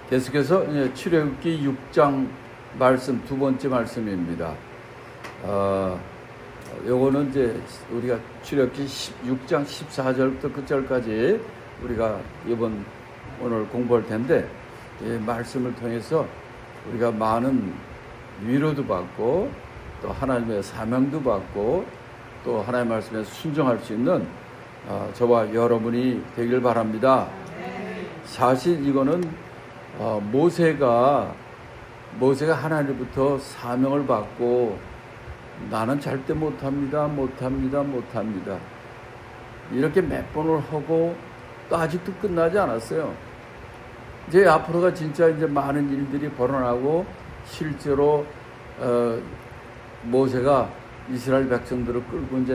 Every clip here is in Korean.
계속해서 출애굽기 6장 말씀 두 번째 말씀입니다. 요거는 이제 우리가 출애굽기 6장 14절부터 끝절까지 우리가 오늘 공부할 텐데, 이 말씀을 통해서 우리가 많은 위로도 받고 또 하나님의 사명도 받고 또 하나님의 말씀에 순종할 수 있는 저와 여러분이 되길 바랍니다. 사실 이거는 모세가 하나님부터 사명을 받고 나는 절대 못합니다 이렇게 몇 번을 하고 또 아직도 끝나지 않았어요. 이제 앞으로가 진짜 이제 많은 일들이 벌어나고 실제로 모세가 이스라엘 백성들을 끌고 이제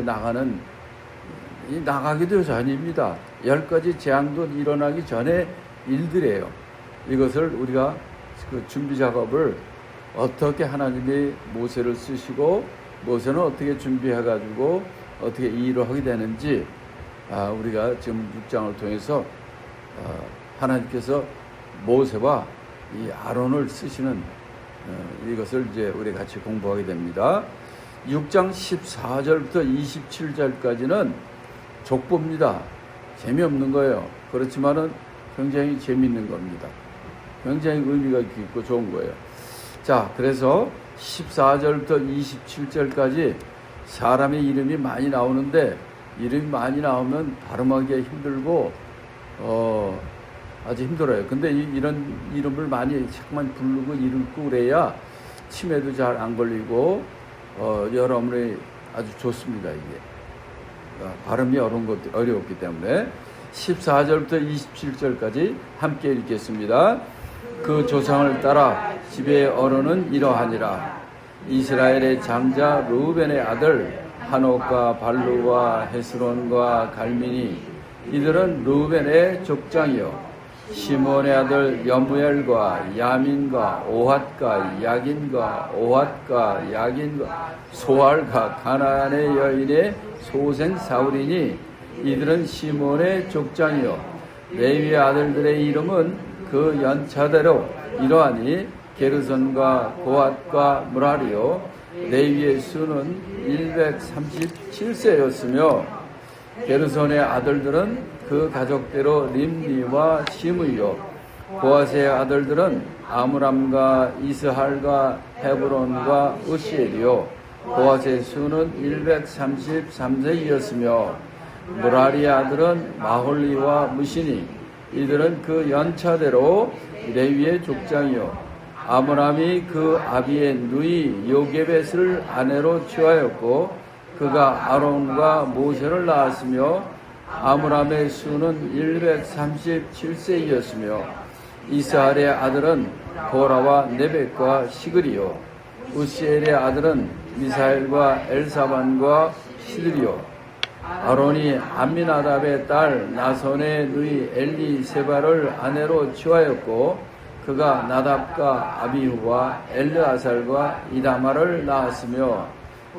나가기도 전입니다. 10가지 재앙도 일어나기 전에 일들이에요. 이것을 우리가 그 준비 작업을 어떻게 하나님이 모세를 쓰시고 모세는 어떻게 준비해가지고 어떻게 이 일을 하게 되는지 우리가 지금 6장을 통해서 하나님께서 모세와 이 아론을 쓰시는 이것을 이제 우리 같이 공부하게 됩니다. 6장 14절부터 27절까지는 족보입니다. 재미없는 거예요. 그렇지만은 굉장히 재미있는 겁니다. 굉장히 의미가 깊고 좋은 거예요. 자, 그래서 14절부터 27절까지 사람의 이름이 많이 나오는데, 이름이 많이 나오면 발음하기가 힘들고 아주 힘들어요. 근데 이런 이름을 많이 자꾸만 부르고 읽고 그래야 치매도 잘 안 걸리고 여러분이 아주 좋습니다. 이게 발음이 어렵기 때문에 14절부터 27절까지 함께 읽겠습니다. 그 조상을 따라 지배의 언어는 이러하니라. 이스라엘의 장자 르우벤의 아들 한옥과 발루와 헤스론과 갈미니, 이들은 르우벤의 족장이요 시몬의 아들 여무엘과 야민과 오핫과 야긴과 오핫과 야긴과 소알과 가나안의 여인의 소생 사울이니, 이들은 시몬의 족장이요 레위의 아들들의 이름은 그 연차대로 이러하니 게르손과 고핫과 무라리요 레위의 수는 137세였으며 게르손의 아들들은 그 가족대로 림리와 시므이요 고핫의 아들들은 아므람과 이스할과 헤브론과 우시엘이요 고핫의 수는 133세이었으며 무라리의 아들은 마홀리와 무시니, 이들은 그 연차대로 레위의 족장이요 아므람이 그 아비의 누이 요게벳을 아내로 취하였고 그가 아론과 모세를 낳았으며 아므람의 수는 137세이었으며 이스할의 아들은 고라와 네벡과 시그리요 우시엘의 아들은 미사엘과 엘사반과 시드리요 아론이 암미나답의 딸 나손의 누이 엘리세바를 아내로 취하였고 그가 나답과 아비후와 엘르아살과 이다마를 낳았으며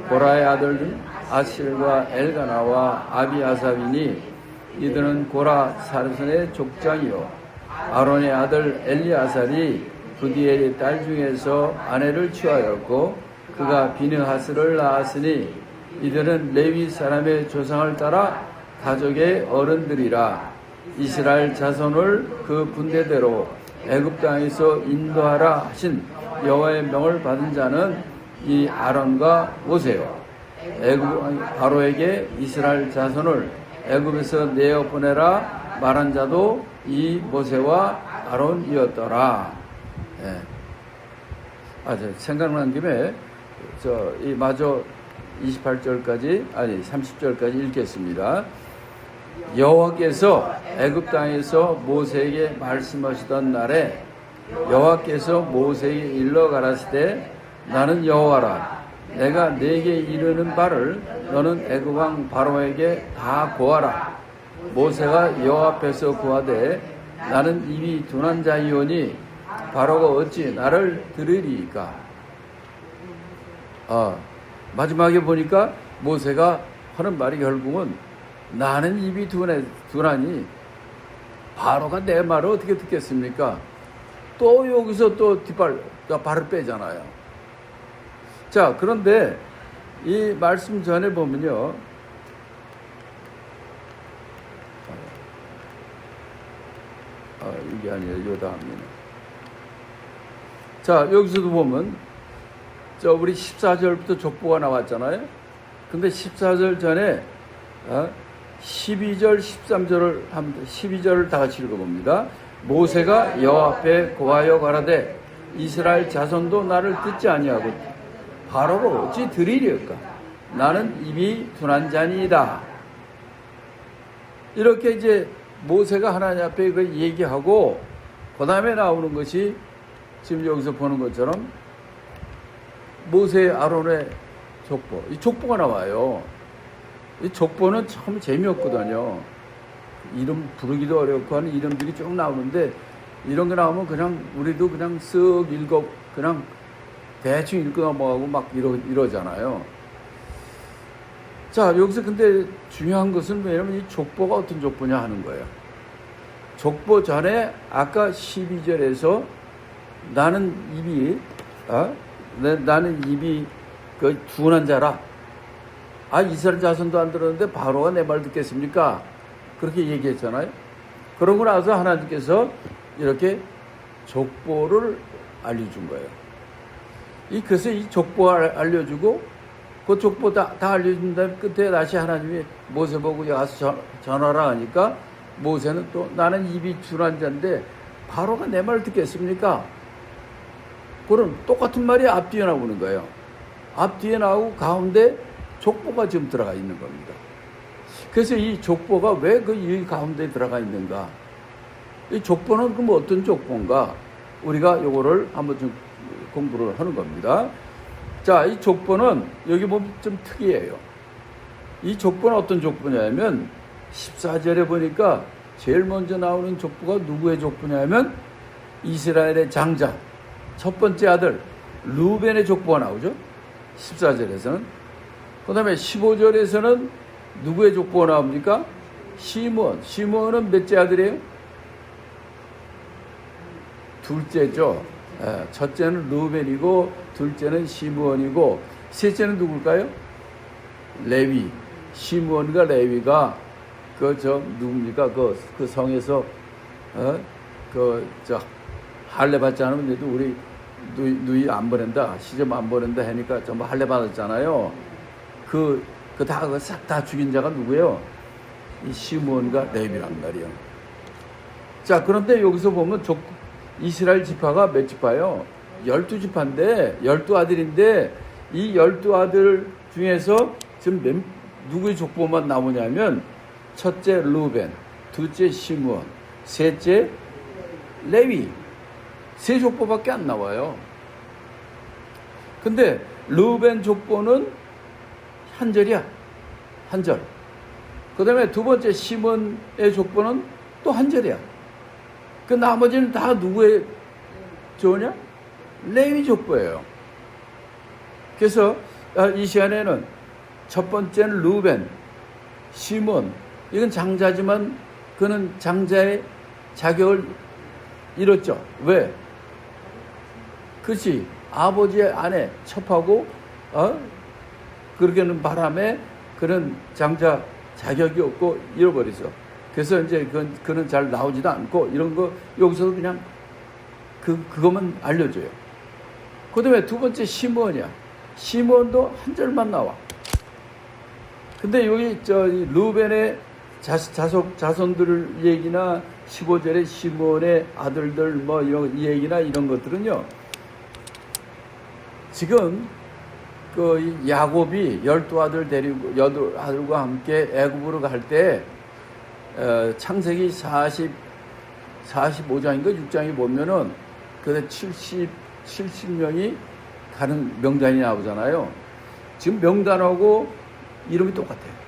고라의 아들은 아실과 엘가나와 아비아삽이니, 이들은 고라 사르선의 족장이요 아론의 아들 엘리아살이 부디엘의 딸 중에서 아내를 취하였고 그가 비느하스를 낳았으니, 이들은 레위 사람의 조상을 따라 가족의 어른들이라. 이스라엘 자손을 그 분대대로 애굽 땅에서 인도하라 하신 여호와의 명을 받은 자는 이 아론과 모세요. 바로에게 이스라엘 자손을 애굽에서 내어 보내라 말한 자도 이 모세와 아론이었더라. 생각난 김에 마저 30절까지 읽겠습니다. 여호와께서 애굽 땅에서 모세에게 말씀하시던 날에 여호와께서 모세에게 일러 가라시되, 나는 여호와라. 내가 네게 이르는 바를 너는 애굽 왕 바로에게 다 고하라. 모세가 여호와 앞에서 고하되, 나는 입이 둔한 자이오니 바로가 어찌 나를 들으리이까. 마지막에 보니까 모세가 하는 말이 결국은 나는 입이 둔하니 바로가 내 말을 어떻게 듣겠습니까? 또 여기서 또 발을 빼잖아요. 자, 그런데 이 말씀 전에 보면요. 이게 아니라 요 다음이네. 자, 여기서도 보면 우리 14절부터 족보가 나왔잖아요. 근데 14절 전에 12절, 13절을 합니다. 12절을 다 같이 읽어봅니다. 모세가 여호와 앞에 고하여 가라되 이스라엘 자손도 나를 듣지 아니하고 바로로 어찌 들으리까? 나는 입이 둔한 자니이다. 이렇게 이제 모세가 하나님 앞에 그 얘기하고 그 다음에 나오는 것이 지금 여기서 보는 것처럼 모세 아론의 족보, 이 족보가 나와요. 이 족보는 참 재미없거든요. 이름 부르기도 어렵고 하는 이름들이 쭉 나오는데 이런 게 나오면 그냥 우리도 그냥 쓱 그냥 대충 읽고 넘어가고 막 이러잖아요. 자, 여기서 근데 중요한 것은 뭐냐면 이 족보가 어떤 족보냐 하는 거예요. 족보 전에 아까 12절에서 나는 입이 그 둔한 자라. 이스라엘 자손도 안 들었는데 바로가 내 말 듣겠습니까? 그렇게 얘기했잖아요. 그러고 나서 하나님께서 이렇게 족보를 알려준 거예요. 그래서 이 족보를 알려주고 그 족보 다 알려준 다음에 끝에 다시 하나님이 모세 보고 가서 전하라 하니까 모세는 또 나는 입이 둔한 자인데 바로가 내 말 듣겠습니까? 그럼 똑같은 말이 앞뒤에 나오는 거예요. 앞뒤에 나오고 가운데 족보가 지금 들어가 있는 겁니다. 그래서 이 족보가 왜 이 가운데 들어가 있는가? 이 족보는 그럼 어떤 족보인가? 우리가 요거를 한번 좀 공부를 하는 겁니다. 자, 이 족보는 여기 보면 좀 특이해요. 이 족보는 어떤 족보냐면 14절에 보니까 제일 먼저 나오는 족보가 누구의 족보냐면 이스라엘의 장자, 첫 번째 아들 루벤의 족보가 나오죠. 14절에서는. 그 다음에 15절에서는 누구의 족보가 나옵니까? 시므온. 시므온은 몇째 아들이에요? 둘째죠. 첫째는 루벤이고 둘째는 시므온이고 셋째는 누굴까요? 레위. 시므온과 레위가 누굽니까? 그 성에서 할례 받지 않으면 우리 누이 안 보낸다, 시점 안 보낸다 하니까 전부 할례 받았잖아요. 싹 다 죽인 자가 누구예요? 이 시므온과 레위란 말이에요. 자, 그런데 여기서 보면 이스라엘 지파가 몇 지파요? 12지파인데 12아들인데 이 12아들 중에서 지금 누구의 족보만 나오냐면 첫째 루벤, 둘째 시므온, 셋째 레위. 세 족보밖에 안 나와요. 근데 루벤 족보는 한 절이야. 한 절. 그 다음에 두 번째 시몬의 족보는 또 한 절이야. 그 나머지는 다 누구의 족보냐? 레위 족보예요. 그래서 이 시간에는 첫 번째는 루벤, 시몬. 이건 장자지만 그는 장자의 자격을 잃었죠. 왜? 그렇지. 아버지의 아내 첩하고 그렇게는 바람에 그는 장자 자격이 없고 잃어버리죠. 그래서 이제 그는 잘 나오지도 않고 이런 거 여기서도 그냥 그것만 알려줘요. 그 다음에 두 번째 시므온이야. 시므온도 한 절만 나와. 근데 여기 루벤의 자손들 얘기나 15절에 시므온의 아들들 이 얘기나 이런 것들은요. 지금 야곱이 12아들 데리고 8아들과 함께 애굽으로 갈 때 창세기 45장인가 6장에 보면은 그때 70명이 가는 명단이 나오잖아요. 지금 명단하고 이름이 똑같아요.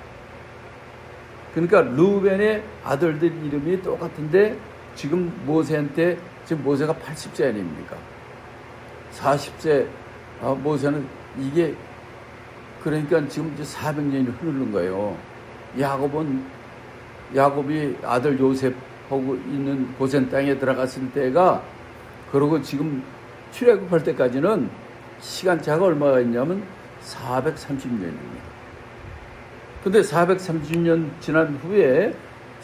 그러니까 루벤의 아들들 이름이 똑같은데 지금 모세한테 지금 모세가 80세 아닙니까? 40세 모세는 이게 그러니까 지금 이제 400년이 흐르는 거예요. 야곱이 아들 요셉하고 있는 고센 땅에 들어갔을 때가 그리고 지금 출애굽할 때까지는 시간차가 얼마가 있냐면 430년입니다. 근데 430년 지난 후에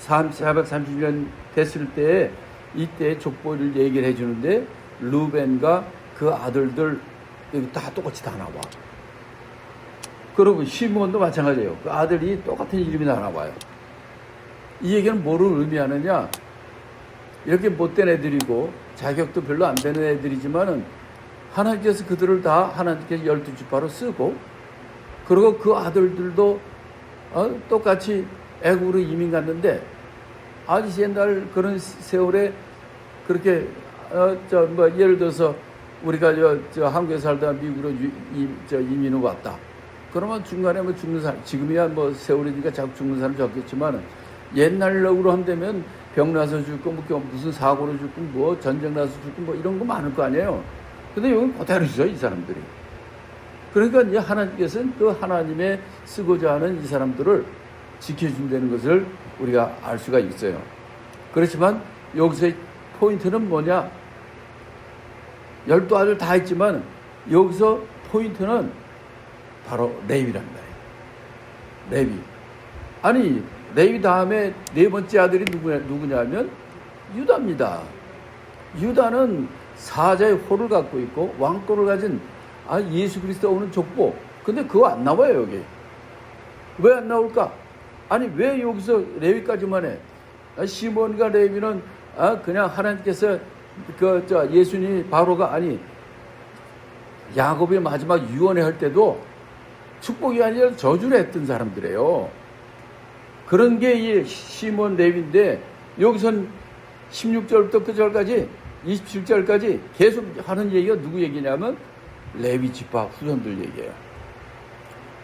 430년 됐을 때 이때 족보를 얘기를 해주는데 루벤과 그 아들들 다 똑같이 다 나와. 그리고 시몬도 마찬가지예요. 그 아들이 똑같은 이름이 다 나와요. 이 얘기는 뭐를 의미하느냐? 이렇게 못된 애들이고 자격도 별로 안 되는 애들이지만은 하나님께서 그들을 다 하나님께서 12지파로 쓰고, 그리고 그 아들들도 똑같이 애국으로 이민 갔는데 아주 옛날 그런 세월에 그렇게 예를 들어서 우리가 한국에 살다가 미국으로 이민을 왔다. 그러면 중간에 뭐 죽는 사람, 지금이야 뭐 세월이니까 자꾸 죽는 사람 적겠지만 옛날로 한다면 병 나서 죽고 뭐 무슨 사고로 죽고 뭐 전쟁 나서 죽고 뭐 이런 거 많을 거 아니에요. 근데 여기 그대로죠, 이 사람들이. 그러니까 이제 하나님께서는 그 하나님의 쓰고자 하는 이 사람들을 지켜준다는 것을 우리가 알 수가 있어요. 그렇지만 여기서의 포인트는 뭐냐? 12아들 다 있지만 여기서 포인트는 바로 레위란 말이에요. 레위. 아니, 레위 다음에 네 번째 아들이 누구냐면 유다입니다. 유다는 사자의 호를 갖고 있고 왕권을 가진 예수 그리스도 오는 족보. 근데 그거 안 나와요, 여기. 왜 안 나올까? 아니, 왜 여기서 레위까지만 해? 시몬과 레위는 그냥 하나님께서 예수님 바로가 아니 야곱의 마지막 유언회 할 때도 축복이 아니라 저주를 했던 사람들이에요. 그런 게 이 시몬 레위인데 여기선 16절부터 그 절까지 27절까지 계속 하는 얘기가 누구 얘기냐면 레위 지파 후손들 얘기예요.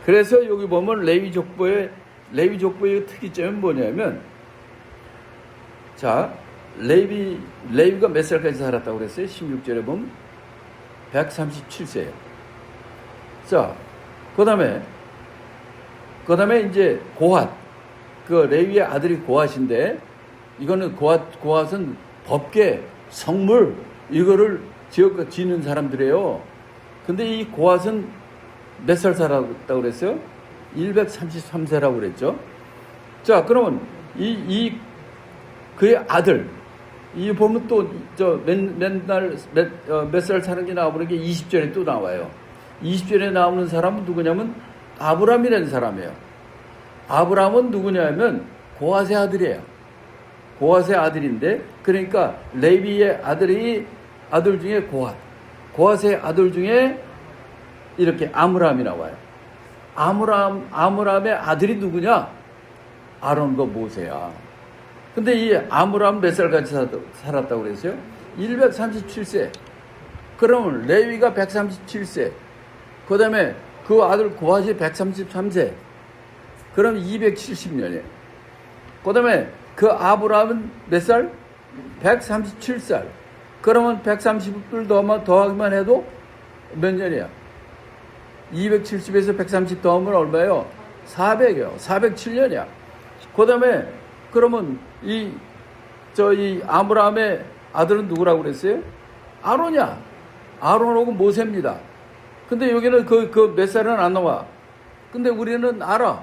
그래서 여기 보면 레위 족보의 특이점은 뭐냐면, 자, 레위가 몇 살까지 살았다고 그랬어요? 16절에 보면 137세예요. 자, 그 다음에 이제 고핫, 그 레위의 아들이 고핫인데, 이거는 고핫은 법계, 성물, 이거를 지는 사람들이에요. 근데 이 고핫은 몇 살 살았다고 그랬어요? 133세라고 그랬죠. 자, 그러면 그의 아들, 이 보면 또 몇 살 사는 게 나오는 게 20절에 또 나와요. 20절에 나오는 사람은 누구냐면 아브람이라는 사람이에요. 아브람은 누구냐면 고핫의 아들이에요. 고핫의 아들인데, 그러니까 레위의 아들 중에 고핫의 아들 중에 이렇게 아므람이 나와요. 아므람의 아들이 누구냐? 아론과 모세야. 근데 이 아므람 몇 살까지 살았다고 그랬어요? 137세. 그러면 레위가 137세. 그 다음에 그 아들 고핫이 133세. 그럼 270년이에요. 그 다음에 그 아브람은 몇 살? 137살. 그러면 130을 더하기만 해도 몇 년이야? 270에서 130 더하면 얼마예요? 400이요. 407년이야. 그 다음에 그러면 이 아브라함의 아들은 누구라고 그랬어요? 아론이야. 아론하고 모세입니다. 근데 여기는 그 몇 살은 안 나와. 근데 우리는 알아.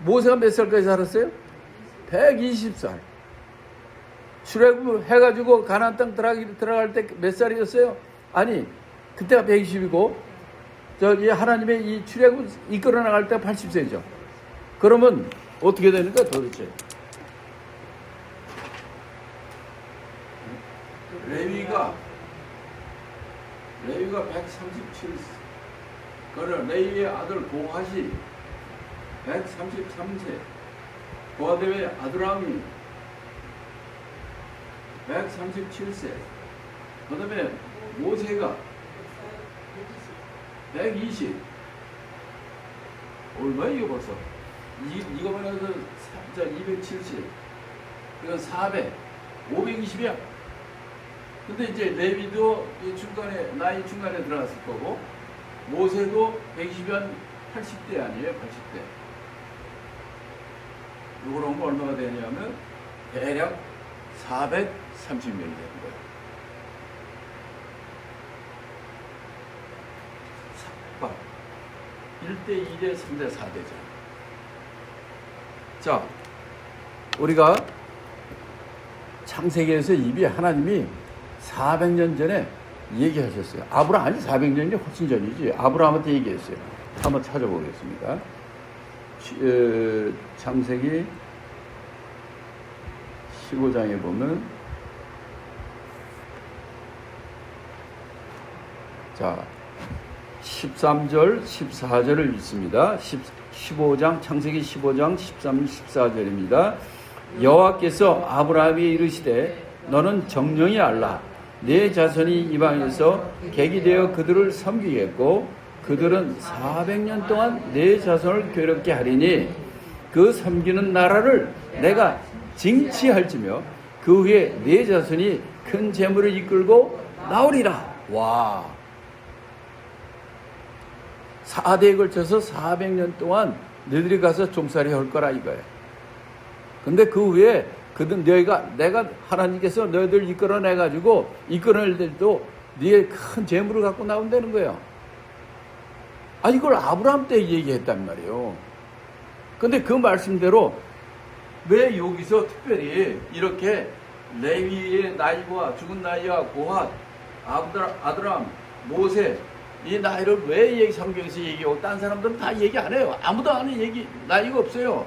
모세가 몇 살까지 살았어요? 120살. 출애굽 해가지고 가나안 땅 들어갈 때 몇 살이었어요? 아니, 그때가 120이고 하나님의 이 출애굽 이끌어 나갈 때 80세죠. 그러면 어떻게 되는가 도대체? 레위가 137세. 그러나 레위의 아들 고핫이 133세. 고핫의 아드람이 137세. 그 다음에 모세가 120. 얼마야 이거 벌써? 이거만 해도 270. 이건 400. 520이야. 근데 이제 레위도 나이 중간에 들어갔을 거고, 모세도 120이 80대 아니에요? 80대. 이걸 하면 얼마가 되냐면 대략 430명이 되는 거예요. 삭발. 1대, 2대, 3대, 4대죠. 자, 우리가 창세기에서 이미 하나님이 400년 전에 얘기하셨어요. 아브라함이 400년이 훨씬 전이지. 아브라함한테 얘기했어요. 한번 찾아보겠습니다. 창세기 15장에 보면, 자, 13절, 14절을 읽습니다. 15장, 창세기 15장 13, 14절입니다. 여호와께서 아브라함에게 이르시되 너는 정령이 알라. 내 자손이 이방에서 객이 되어 그들을 섬기겠고 그들은 400년 동안 내 자손을 괴롭게 하리니 그 섬기는 나라를 내가 징치할지며 그 후에 내 자손이 큰 재물을 이끌고 나오리라. 와, 4대에 걸쳐서 400년 동안 너희들이 가서 종살이 할 거라 이거예요. 근데 그 후에 내가 하나님께서 너희들 이끌어내가지고 이끌어낼 때도 네의 큰 재물을 갖고 나온다는 거예요. 아, 이걸 아브라함 때 얘기했단 말이에요. 근데 그 말씀대로 왜 여기서 특별히 이렇게 레위의 나이와 죽은 나이와 고핫, 아드람, 모세 이 나이를 왜 성경에서 얘기하고 딴 사람들은 다 얘기 안 해요. 아무도 안 해. 나이가 없어요.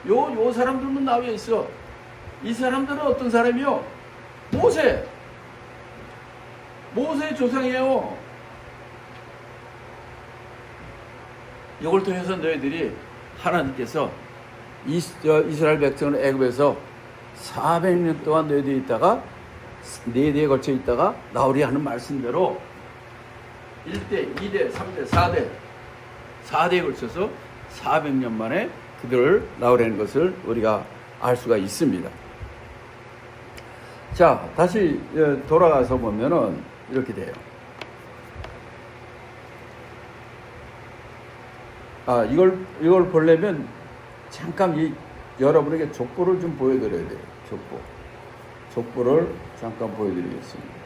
요 사람들만 나와 있어. 이 사람들은 어떤 사람이요? 모세의 조상이에요. 이걸 통해서 너희들이 하나님께서 이스라엘 백성을 애굽에서 400년 동안 너희들이 있다가 4대에 걸쳐 있다가 나오리 하는 말씀대로 1대, 2대, 3대, 4대에 걸쳐서 400년 만에 그들을 나오라는 것을 우리가 알 수가 있습니다. 자, 다시 돌아가서 보면은 이렇게 돼요. 아, 이걸 보려면 잠깐 여러분에게 족보를 좀 보여드려야 돼요. 족보를 잠깐 보여드리겠습니다.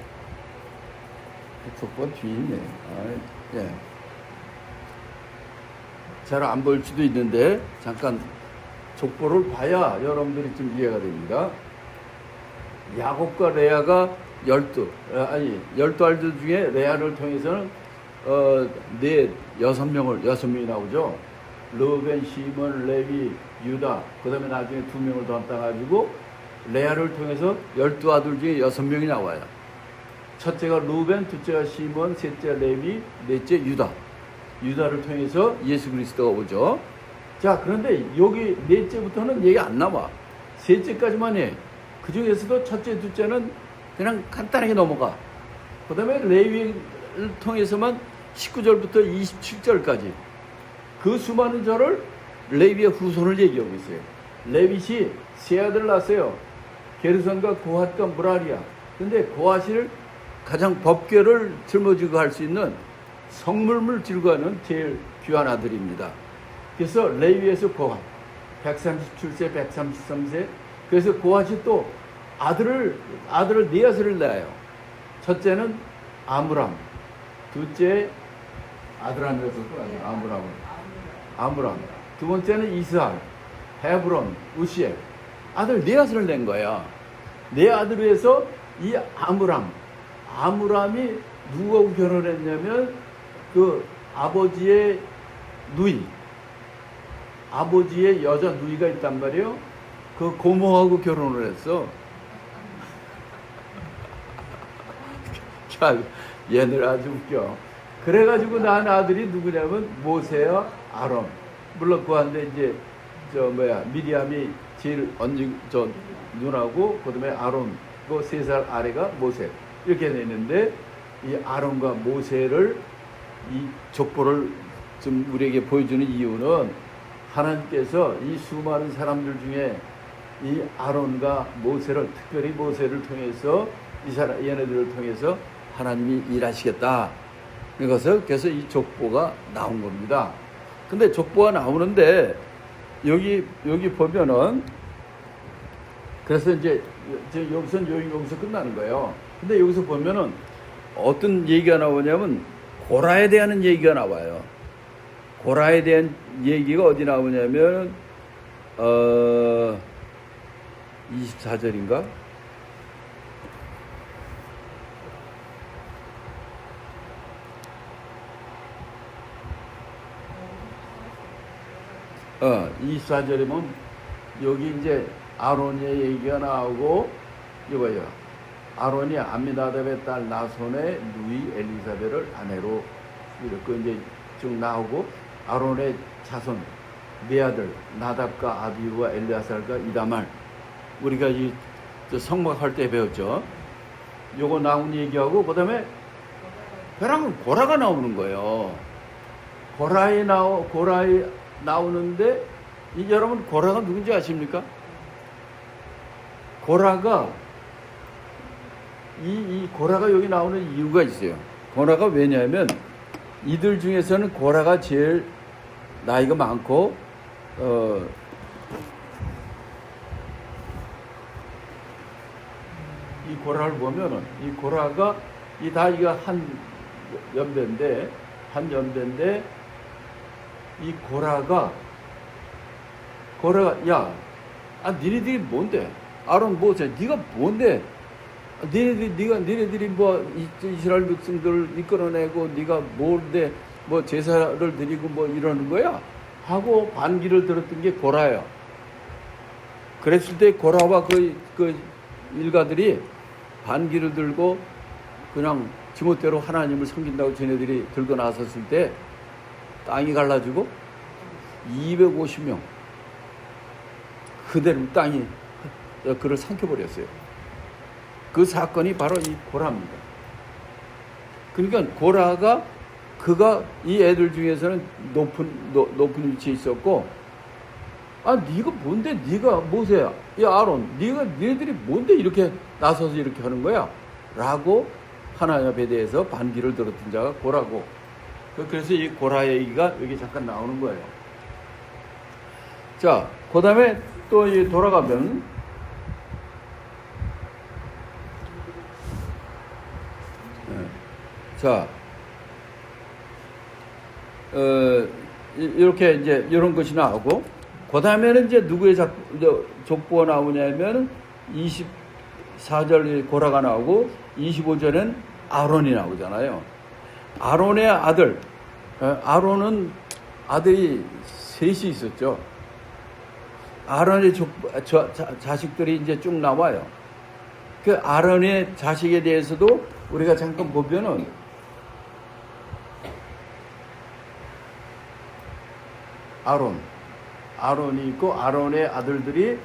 족보 뒤에 있네요. 아, 예. 잘 안 보일 수도 있는데 잠깐 족보를 봐야 여러분들이 좀 이해가 됩니다. 야곱과 레아가 12알들 중에 레아를 통해서는 6명이 나오죠. 르벤, 시몬, 레위, 유다, 그 다음에 나중에 2명을 더 따가지고 레아를 통해서 12아들 중에 6명이 나와요. 첫째가 르벤, 둘째가 시몬, 셋째가 레위, 넷째 유다를 통해서 예수 그리스도가 오죠. 자, 그런데 여기 넷째부터는 얘기 안 나와. 셋째까지만 해. 그 중에서도 첫째, 둘째는 그냥 간단하게 넘어가. 그 다음에 레위를 통해서만 19절부터 27절까지 그 수많은 절을 레위의 후손을 얘기하고 있어요. 레윗이 세 아들을 낳았어요. 게르손과 고핫과 무라리아. 근데 고핫을 가장 법궤를 짊어지고 할 수 있는 성물을 질거하는 제일 귀한 아들입니다. 그래서 레위에서 고핫 137세, 133세. 그래서 고핫이 또 아들을 넷을 낳아요. 첫째는 아므람, 둘째 아드람이었었고 아므람. 두 번째는 이스할, 헤브론, 우시엘. 아들 넷을 낸 거야. 네 아들에서 이 아므람이 누구하고 결혼했냐면 그 아버지의 여자 누이가 있단 말이에요. 그 고모하고 결혼을 했어. 자, 얘들 아주 웃겨. 그래가지고 낳은 아들이 누구냐면 모세와 아론. 물론 그 한데 이제 미리암이 제일 누나고 그다음에 아론 그 3살 아래가 모세 이렇게 되는데 이 아론과 모세를 이 족보를 좀 우리에게 보여주는 이유는 하나님께서 이 수많은 사람들 중에 이 아론과 모세를 특별히 모세를 통해서 얘네들을 통해서 하나님이 일하시겠다. 그래서 이 족보가 나온 겁니다. 근데 족보가 나오는데 여기 보면은 그래서 이제 여기서 끝나는 거예요. 근데 여기서 보면은 어떤 얘기가 나오냐면 고라에 대한 얘기가 나와요. 고라에 대한 얘기가 어디 나오냐면 24절인가? 어, 24절이면 여기 이제 아론의 얘기가 나오고 이거요. 아론이 암미나답의 딸 나손의 누이 엘리사벳을 아내로 이렇게 이제 쭉 나오고 아론의 자손 네 아들 나답과 아비후와 엘리아살과 이다말 우리가 이 성막할 때 배웠죠. 요거 나온 얘기하고 그다음에 벼랑은 고라가 나오는 거예요. 고라에 나오는데 이 여러분 고라가 누군지 아십니까? 고라가 이 고라가 여기 나오는 이유가 있어요. 고라가 왜냐하면 이들 중에서는 고라가 제일 나이가 많고 이 고라를 보면은 이 고라가 이거 한 연배인데 이 고라가 니네들이 뭔데? 아론 모세 네가 뭔데? 니네들이 뭐 이스라엘 백성들을 이끌어내고 네가 뭔데 뭐 제사를 드리고 뭐 이러는 거야? 하고 반기를 들었던 게 고라예요. 그랬을 때 고라와 그 일가들이 반기를 들고 그냥 지멋대로 하나님을 섬긴다고 쟤네들이 들고 나섰을 때 땅이 갈라지고 250명 그대로 땅이 그를 삼켜버렸어요. 그 사건이 바로 이 고라입니다. 그러니까 고라가 이 애들 중에서는 높은 위치에 있었고, 네가 뭔데? 네가 모세야? 야 아론, 니네들이 뭔데 이렇게 나서서 이렇게 하는 거야? 라고 하나님 앞에 대해서 반기를 들었던 자가 고라고. 그래서 이 고라 얘기가 여기 잠깐 나오는 거예요. 자, 그 다음에 또 돌아가면, 자, 이렇게 이제 이런 것이 나오고, 그 다음에는 이제 누구의 족보가 나오냐면 24절 고라가 나오고 25절엔 아론이 나오잖아요. 아론의 아들, 아론은 아들이 셋이 있었죠. 아론의 자식들이 이제 쭉 나와요. 그 아론의 자식에 대해서도 우리가 잠깐 보면은 아론이 있고 아론의 아들들이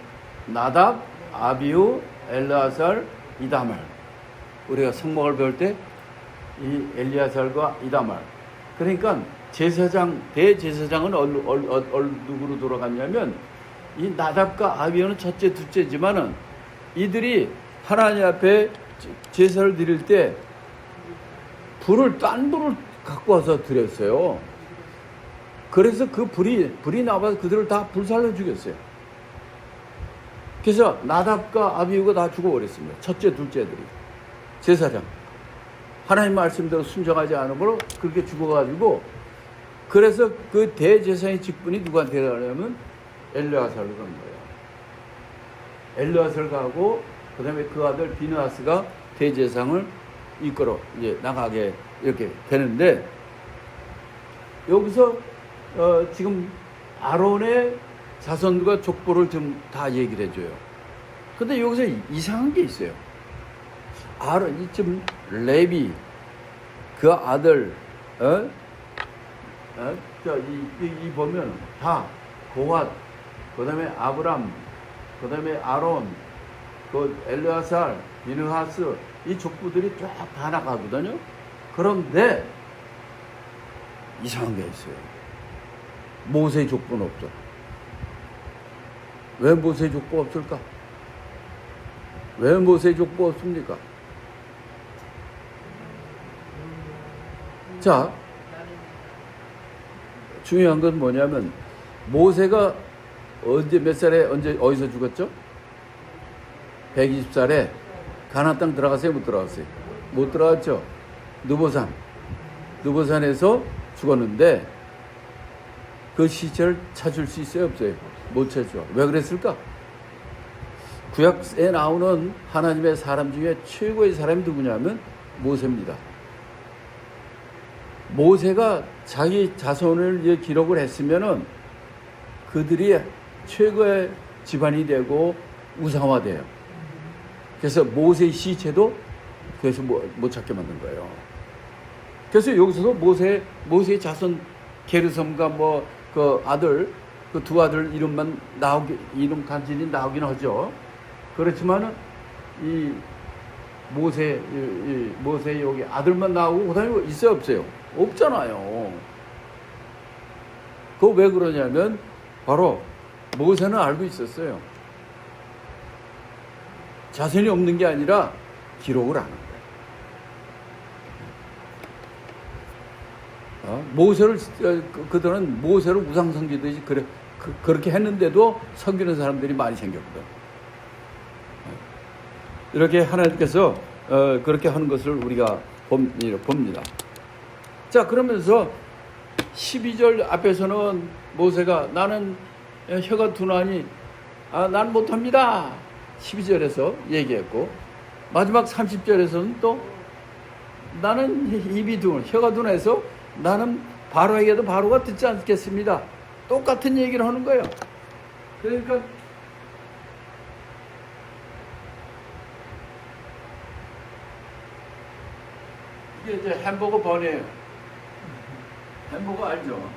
나답, 아비후, 엘르아살, 이다말. 우리가 성막을 배울 때 이 엘리아살과 이다말. 그러니까 대제사장은 누구로 돌아갔냐면 이 나답과 아비후는 첫째, 둘째지만은 이들이 하나님 앞에 제사를 드릴 때 딴 불을 갖고 와서 드렸어요. 그래서 그 불이 나와서 그들을 다 불살로 죽였어요. 그래서 나답과 아비후가 다 죽어버렸습니다. 첫째, 둘째들이. 제사장. 하나님 말씀대로 순종하지 않으므로 그렇게 죽어가지고, 그래서 그 대제사장의 직분이 누구한테 가냐면 엘르아살로 간 거예요. 엘르아살 가고, 그 다음에 그 아들 비느하스가 대제사장을 이끌어 이제 나가게 이렇게 되는데, 여기서 지금 아론의 자손과 족보를 좀 다 얘기를 해줘요. 근데 여기서 이상한 게 있어요. 아론, 이쯤 레비, 그 아들, 이 보면 다 고핫, 그 다음에 아브람, 그 다음에 아론, 그 엘르아살, 비느하스, 이 족보들이 쫙 다 나가거든요. 그런데 이상한 게 있어요. 모세의 족보는 없죠. 왜 모세의 족보 없을까? 왜 모세의 족보 없습니까? 자, 중요한 건 뭐냐면 모세가 몇 살에 어디서 죽었죠? 120살에 가나안 땅 들어갔어요? 못 들어갔어요? 못 들어갔죠? 느보산. 느보산에서 죽었는데 그 시체를 찾을 수 있어요, 없어요? 못 찾죠. 왜 그랬을까? 구약에 나오는 하나님의 사람 중에 최고의 사람이 누구냐면 모세입니다. 모세가 자기 자손을 기록을 했으면은 그들이 최고의 집안이 되고 우상화돼요. 그래서 모세의 시체도 그래서 못 찾게 만든 거예요. 그래서 여기서도 모세의 자손 게르솜과 그 아들, 그 두 아들 이름만 이름 간신히 나오긴 하죠. 그렇지만은 이 모세 여기 아들만 나오고 그다음에 있어요, 없어요? 없잖아요. 그거 왜 그러냐면 바로 모세는 알고 있었어요. 자손이 없는 게 아니라 기록을 안 한 거예요. 모세를 그들은 모세를 우상 섬기듯이 그렇게 했는데도 섬기는 사람들이 많이 생겼거든. 이렇게 하나님께서 그렇게 하는 것을 우리가 봅니다. 자, 그러면서 12절 앞에서는 모세가 나는 혀가 둔하니 난 못합니다. 12절에서 얘기했고, 마지막 30절에서는 또 나는 혀가 둔해서 나는 바로에게도 바로가 듣지 않겠습니다. 똑같은 얘기를 하는 거예요. 그러니까 이게 이제 햄버거 번이에요. 햄버거 알죠?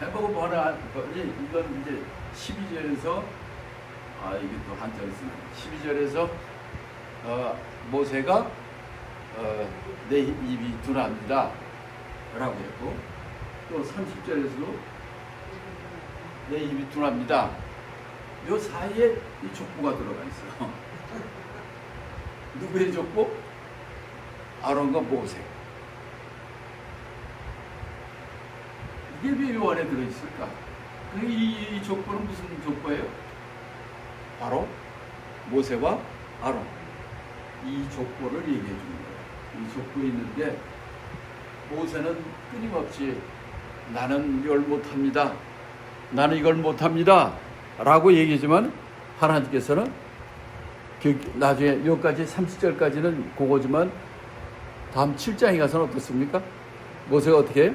햄버거 번이 이건 이제 12절에서 이게 또 한자를 쓰네. 12절에서 모세가 내 입이 둔합니다 라고 했고, 또 30절에서도 내 입이 둔합니다. 요 사이에 이 족보가 들어가 있어요. 누구의 족보? 아론과 모세. 이게 왜 요 안에 들어있을까? 이 족보는 무슨 족보예요? 바로 모세와 아론. 이 족보를 얘기해 주는 거예요. 이 족보에 있는데 모세는 끊임없이 나는 이걸 못합니다. 나는 이걸 못합니다. 라고 얘기하지만 하나님께서는 나중에 여기까지 30절까지는 그거지만 다음 7장에 가서는 어떻습니까? 모세가 어떻게 해요?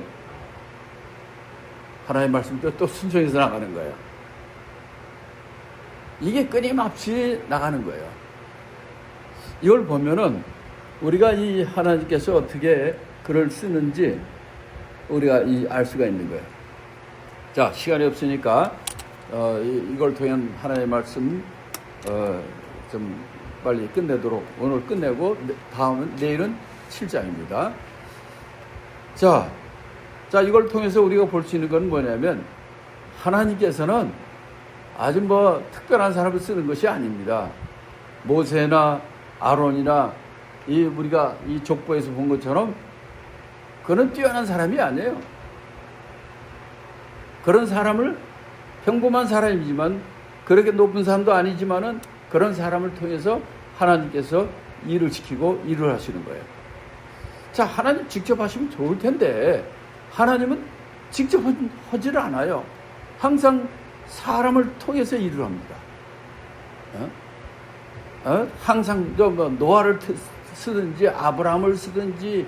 하나님의 말씀대로 또 순종해서 나가는 거예요. 이게 끊임없이 나가는 거예요. 이걸 보면은 우리가 이 하나님께서 어떻게 글을 쓰는지 우리가 알 수가 있는 거예요. 자, 시간이 없으니까 이걸 통한 하나님의 말씀 좀 빨리 끝내도록 오늘 끝내고 내일은 7장입니다. 자, 이걸 통해서 우리가 볼 수 있는 건 뭐냐면 하나님께서는 아주 특별한 사람을 쓰는 것이 아닙니다. 모세나 아론이나 우리가 이 족보에서 본 것처럼 그는 뛰어난 사람이 아니에요. 그런 사람을 평범한 사람이지만 그렇게 높은 사람도 아니지만은 그런 사람을 통해서 하나님께서 일을 시키고 일을 하시는 거예요. 자, 하나님 직접 하시면 좋을 텐데 하나님은 직접 하지를 않아요. 항상 사람을 통해서 일을 합니다. 항상 노아를 쓰든지 아브라함을 쓰든지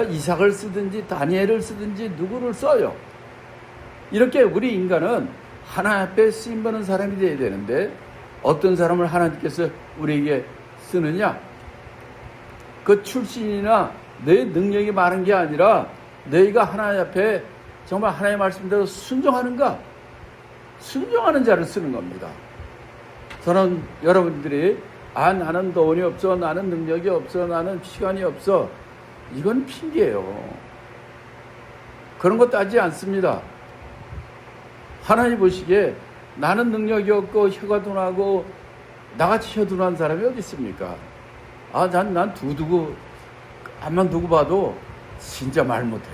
이삭을 쓰든지 다니엘을 쓰든지 누구를 써요. 이렇게 우리 인간은 하나님 앞에 쓰임받는 사람이 되어야 되는데 어떤 사람을 하나님께서 우리에게 쓰느냐? 그 출신이나 내 능력이 많은 게 아니라 너희가 하나님 앞에 정말 하나님의 말씀대로 순종하는가? 순종하는 자를 쓰는 겁니다. 저는 여러분들이 나는 돈이 없어, 나는 능력이 없어, 나는 시간이 없어, 이건 핑계예요. 그런 거 따지지 않습니다. 하나님 보시기에 나는 능력이 없고 혀가 둔하고 나같이 혀 둔한 사람이 어디 있습니까? 난 두고 앞만 두고 봐도 진짜 말 못해.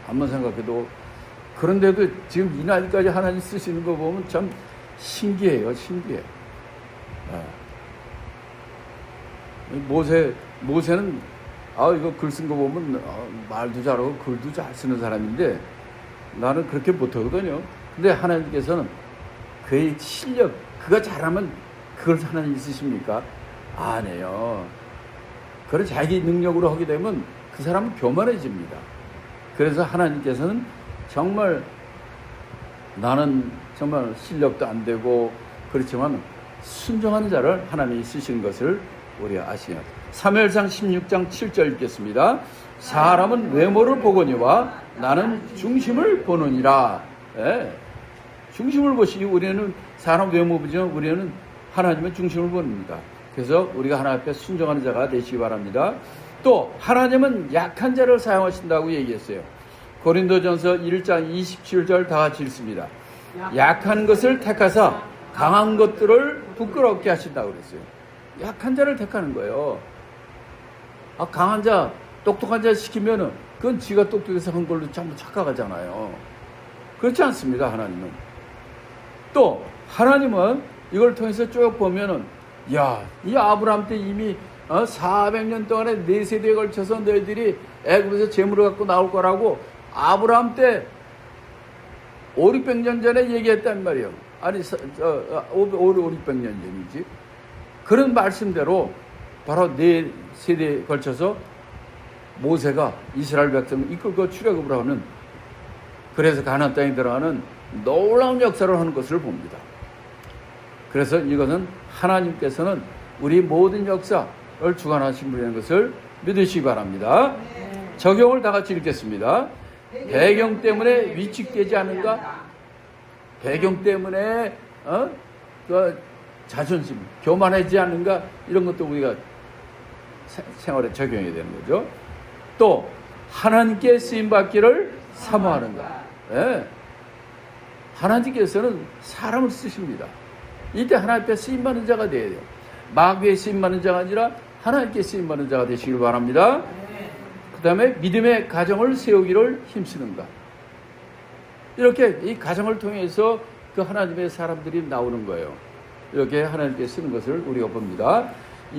앞만 생각해도. 그런데도 지금 이 나이까지 하나님 쓰시는 거 보면 참 신기해요. 신기해. 모세는 이거 글 쓴 거 보면 말도 잘하고 글도 잘 쓰는 사람인데 나는 그렇게 못하거든요. 근데 하나님께서는 그의 실력, 그가 잘하면 그걸 하나님 쓰십니까? 아니에요. 그걸 자기 능력으로 하게 되면 그 사람은 교만해집니다. 그래서 하나님께서는 정말 나는 정말 실력도 안 되고 그렇지만 순종하는 자를 하나님이 쓰신 것을 우리가 아시냐. 사무엘상 16장 7절 읽겠습니다. 사람은 외모를 보거니와 나는 중심을 보느니라. 예. 중심을 보시기 우리는 사람 외모 보지만 우리는 하나님의 중심을 보는다. 그래서 우리가 하나님 앞에 순종하는 자가 되시기 바랍니다. 또 하나님은 약한 자를 사용하신다고 얘기했어요. 고린도전서 1장 27절 다 같이 읽습니다. 약한 것을 택하사 강한 것들을 부끄럽게 하신다고 그랬어요. 약한 자를 택하는 거예요. 강한 자, 똑똑한 자 시키면은 그건 지가 똑똑해서 한 걸로 전부 착각하잖아요. 그렇지 않습니다. 하나님은. 또 하나님은 이걸 통해서 쭉 보면은 이 아브라함 때 이미 400년 동안에 4세대에 걸쳐서 너희들이 애굽에서 재물을 갖고 나올 거라고 아브라함 때 5, 600년 전에 얘기했단 말이에요. 아니 5, 600년 전이지. 그런 말씀대로 바로 4세대에 걸쳐서 모세가 이스라엘 백성을 이끌고 출애굽을 하는, 그래서 가나안 땅에 들어가는 놀라운 역사를 하는 것을 봅니다. 그래서 이것은 하나님께서는 우리 모든 역사를 주관하신 분이라는 것을 믿으시기 바랍니다. 적용을 다 같이 읽겠습니다. 배경 때문에 위축되지 않는가? 배경 때문에 그 자존심, 교만하지 않는가? 이런 것도 우리가 생활에 적용해야 되는 거죠. 또 하나님께 쓰임받기를 사모하는가? 네. 하나님께서는 사람을 쓰십니다. 이때 하나님 앞에 쓰임받는 자가 되어야 돼요. 마귀에 쓰임받는 자가 아니라 하나님께 쓰임받는 자가 되시길 바랍니다. 그 다음에 믿음의 가정을 세우기를 힘쓰는가. 이렇게 이 가정을 통해서 그 하나님의 사람들이 나오는 거예요. 이렇게 하나님께 쓰는 것을 우리가 봅니다.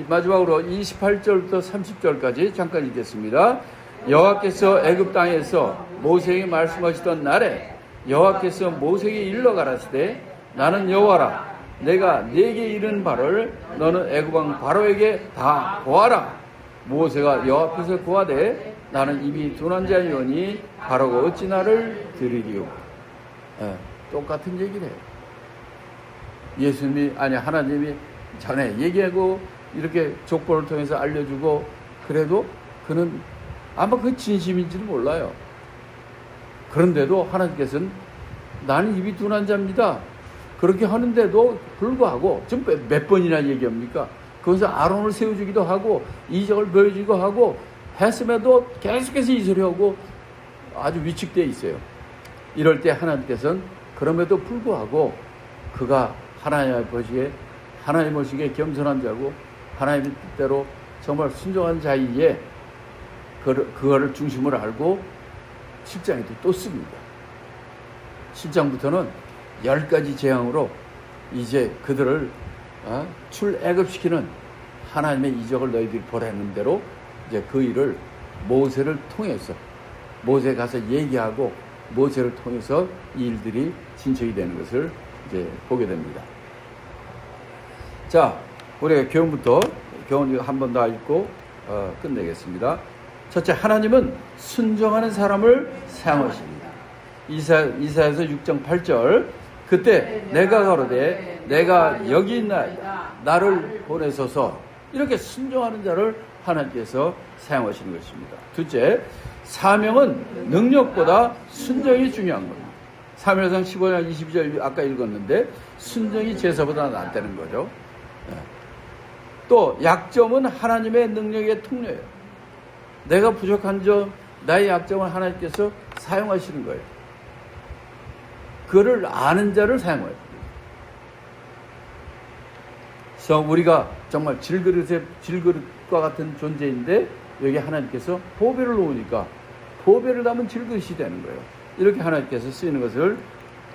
마지막으로 28절부터 30절까지 잠깐 읽겠습니다. 여호와께서 애굽 땅에서 모세에게 말씀하시던 날에 여호와께서 모세에게 일러 가라사대 나는 여호와라. 내가 네게 이른 바를 너는 애굽 왕 바로에게 다 고하라. 모세가 여호와 앞에서 고하되 나는 입이 둔한 자이오니 바로가 어찌 나를 들으리요. 똑같은 얘기를 해요. 하나님이 전에 얘기하고 이렇게 족보를 통해서 알려주고 그래도 그는 아마 그 진심인지도 몰라요. 그런데도 하나님께서는 나는 입이 둔한 자입니다. 그렇게 하는데도 불구하고 지금 몇 번이나 얘기합니까? 거기서 아론을 세워주기도 하고 이적을 보여주기도 하고 했음에도 계속해서 이 소리하고 아주 위축되어 있어요. 이럴 때 하나님께서는 그럼에도 불구하고 그가 하나님 보시기에 하나님 보시기에 겸손한 자고 하나님의 뜻대로 정말 순종한 자이기에 그거를 중심으로 알고 7장에도 또 씁니다. 7장부터는 10가지 재앙으로 이제 그들을 출애굽시키는 하나님의 이적을 너희들이 보라는 대로 이제 그 일을 모세를 통해서 모세 가서 얘기하고 모세를 통해서 이 일들이 진척이 되는 것을 이제 보게 됩니다. 자, 우리가 교훈 한 번 더 읽고 끝내겠습니다. 첫째, 하나님은 순종하는 사람을 사용하십니다. 이사야서 6장 8절 그때 내가 가로되 내가 여기 있나이다 나를 보내소서. 이렇게 순종하는 자를 하나님께서 사용하시는 것입니다. 둘째, 사명은 능력보다 순종이 중요한 겁니다. 사무엘상 15장 22절 아까 읽었는데 순종이 제사보다 낫다는 거죠. 또 약점은 하나님의 능력의 통로예요. 내가 부족한 점, 나의 약점을 하나님께서 사용하시는 거예요. 그를 아는 자를 사용해요. 그래서 우리가 정말 질그릇과 같은 존재인데 여기 하나님께서 보배를 놓으니까 보배를 담은 질그릇이 되는 거예요. 이렇게 하나님께서 쓰이는 것을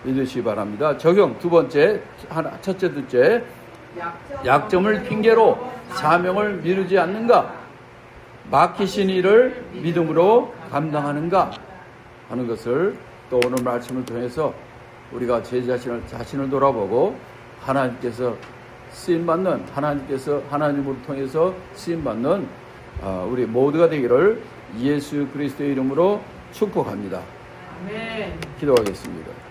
믿으시기 바랍니다. 적용 두 번째, 첫째, 둘째, 약점을 핑계로 사명을 미루지 않는가? 맡기신 일을 믿음으로 감당하는가 하는 것을 또 오늘 말씀을 통해서 우리가 제 자신을 돌아보고 하나님께서 쓰임받는, 하나님께서 하나님을 통해서 쓰임받는 우리 모두가 되기를 예수 그리스도의 이름으로 축복합니다. 아멘. 기도하겠습니다.